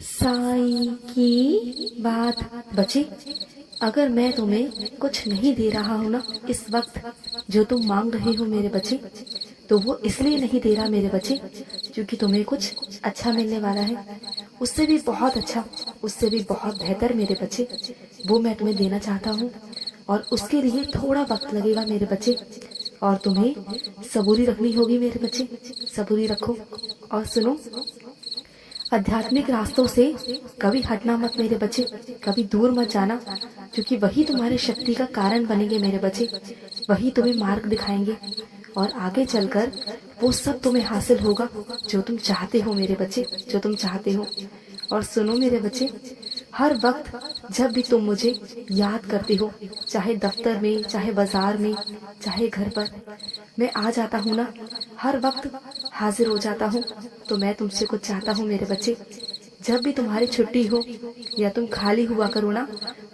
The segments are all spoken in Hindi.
साईं की बात। बच्चे, अगर मैं तुम्हें कुछ नहीं दे रहा हूँ ना इस वक्त, जो तुम मांग रहे हो मेरे बच्चे, तो वो इसलिए नहीं दे रहा मेरे बच्चे क्योंकि तुम्हें कुछ अच्छा मिलने वाला है। उससे भी बहुत अच्छा, उससे भी बहुत बेहतर मेरे बच्चे, वो मैं तुम्हें देना चाहता हूँ। और उसके लिए थोड़ा वक्त लगेगा मेरे बच्चे, और तुम्हें सबूरी रखनी होगी मेरे बच्चे। सबूरी रखो और सुनो, आध्यात्मिक रास्तों से कभी हटना मत मेरे बच्चे, कभी दूर मत जाना, क्योंकि वही तुम्हारी शक्ति का कारण बनेंगे मेरे बच्चे। वही तुम्हें मार्ग दिखाएंगे और आगे चलकर वो सब तुम्हें हासिल होगा जो तुम चाहते हो मेरे बच्चे, जो तुम चाहते हो। और सुनो मेरे बच्चे, हर वक्त जब भी तुम मुझे याद करते हो, चाहे दफ्तर में, चाहे बाजार में, चाहे घर पर, मैं आ जाता हूँ ना, हर वक्त हाजिर हो जाता हूँ। तो मैं तुमसे कुछ चाहता हूँ मेरे बच्चे, जब भी तुम्हारी छुट्टी हो या तुम खाली हुआ करो ना,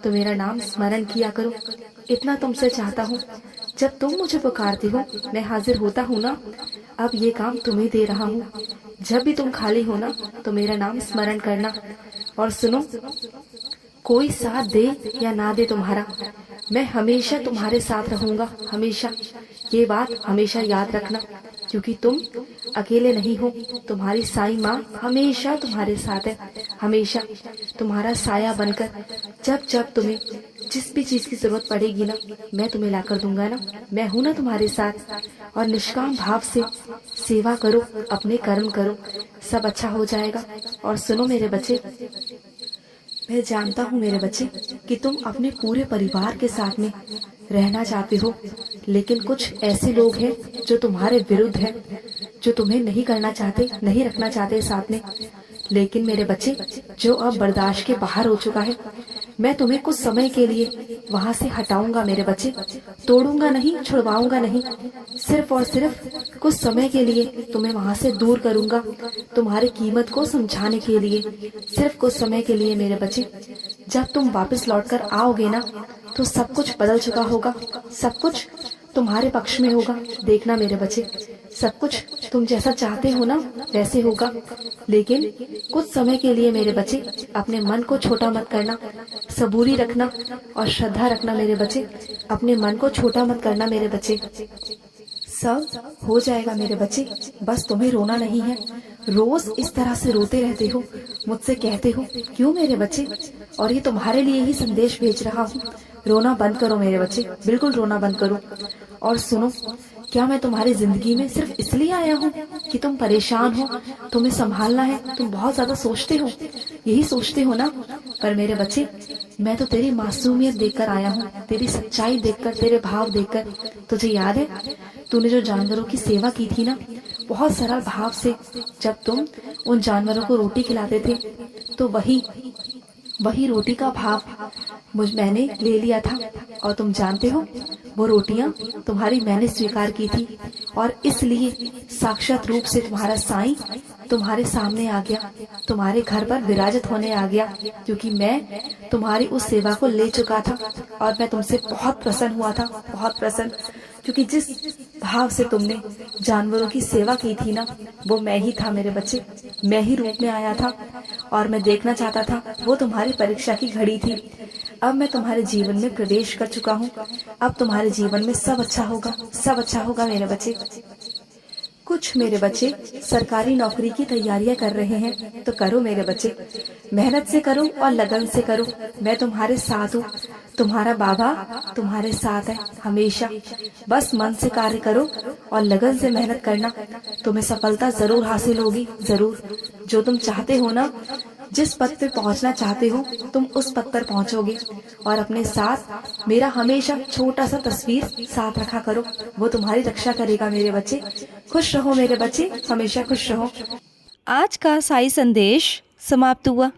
तो मेरा नाम स्मरण किया करो। इतना तुमसे चाहता हूँ। जब तुम मुझे पुकारते हो मैं हाजिर होता हूँ ना। अब ये काम तुम्हें दे रहा हूँ, जब भी तुम खाली हो ना तो मेरा नाम स्मरण करना। और सुनो, कोई साथ दे या ना दे तुम्हारा, मैं हमेशा तुम्हारे साथ रहूंगा, हमेशा। ये बात हमेशा याद रखना, क्योंकि तुम अकेले नहीं हो। तुम्हारी साई माँ हमेशा तुम्हारे साथ है, हमेशा तुम्हारा साया बनकर। जब जब तुम्हें जिस भी चीज की जरूरत पड़ेगी ना, मैं तुम्हें ला कर दूंगा ना। मैं हूं ना तुम्हारे साथ। और निष्काम भाव से सेवा करो, अपने कर्म करो, सब अच्छा हो जाएगा। और सुनो मेरे बच्चे, मैं जानता हूँ मेरे बच्चे कि तुम अपने पूरे परिवार के साथ में रहना चाहते हो, लेकिन कुछ ऐसे लोग हैं जो तुम्हारे विरुद्ध हैं, जो तुम्हें नहीं करना चाहते, नहीं रखना चाहते साथ में। लेकिन मेरे बच्चे, जो अब बर्दाश्त के बाहर हो चुका है, मैं तुम्हें कुछ समय के लिए वहां से हटाऊंगा मेरे बच्चे। तोड़ूंगा नहीं, छुड़वाऊंगा नहीं, सिर्फ और सिर्फ कुछ समय के लिए तुम्हें वहां से दूर करूंगा, तुम्हारी कीमत को समझाने के लिए। सिर्फ कुछ समय के लिए मेरे बच्चे। जब तुम वापस लौटकर आओगे ना, तो सब कुछ बदल चुका होगा, सब कुछ तुम्हारे पक्ष में होगा। देखना मेरे बच्चे, सब कुछ तुम जैसा चाहते हो ना वैसे होगा। लेकिन कुछ समय के लिए मेरे बच्चे अपने मन को छोटा मत करना, सबूरी रखना और श्रद्धा रखना मेरे बच्चे। अपने मन को छोटा मत करना मेरे बच्चे। सब हो जाएगा मेरे बच्चे, बस तुम्हें रोना नहीं है। रोज इस तरह से रोते रहते हो, मुझसे कहते हो क्यों मेरे बच्चे, और ये तुम्हारे लिए ही संदेश भेज रहा हूँ। रोना बंद करो मेरे बच्चे, बिल्कुल रोना बंद करो। और सुनो, क्या मैं तुम्हारी जिंदगी में सिर्फ इसलिए आया हूँ कि तुम परेशान हो, तुम्हें संभालना है, तुम बहुत ज्यादा सोचते हो, यही सोचते हो ना? पर मेरे बच्चे, मैं तो तेरी मासूमियत देखकर आया हूँ, तेरी सच्चाई देखकर, तेरे भाव देखकर। तुझे याद है तूने जो जानवरों की सेवा की थी ना, बहुत सरल भाव से, जब तुम उन जानवरों को रोटी खिलाते थे, तो वही रोटी का भाव मैंने ले लिया था। और तुम जानते हो, वो रोटियां तुम्हारी मैंने स्वीकार की थी, और इसलिए साक्षात रूप से तुम्हारा साईं तुम्हारे सामने आ गया, तुम्हारे घर पर विराजित होने आ गया, क्योंकि मैं तुम्हारी उस सेवा को ले चुका था। और मैं तुमसे बहुत प्रसन्न हुआ था, बहुत प्रसन्न, क्योंकि जिस भाव से तुमने जानवरों की सेवा की थी ना, वो मैं ही था मेरे बच्चे, मैं ही रूप में आया था। और मैं देखना चाहता था, वो तुम्हारी परीक्षा की घड़ी थी। अब मैं तुम्हारे जीवन में प्रवेश कर चुका हूँ, अब तुम्हारे जीवन में सब अच्छा होगा, सब अच्छा होगा मेरे बच्चे। कुछ मेरे बच्चे सरकारी नौकरी की तैयारियां कर रहे हैं, तो करो मेरे बच्चे, मेहनत से करो और लगन से करो। मैं तुम्हारे साथ हूँ, तुम्हारा बाबा तुम्हारे साथ है हमेशा। बस मन से कार्य करो और लगन से मेहनत करना, तुम्हें सफलता जरूर हासिल होगी, जरूर। जो तुम चाहते हो ना, जिस पद पे पहुंचना चाहते हो, तुम उस पद पर पहुंचोगे। और अपने साथ मेरा हमेशा छोटा सा तस्वीर साथ रखा करो, वो तुम्हारी रक्षा करेगा मेरे बच्चे। खुश रहो मेरे बच्चे, हमेशा खुश रहो। आज का साई संदेश समाप्त हुआ।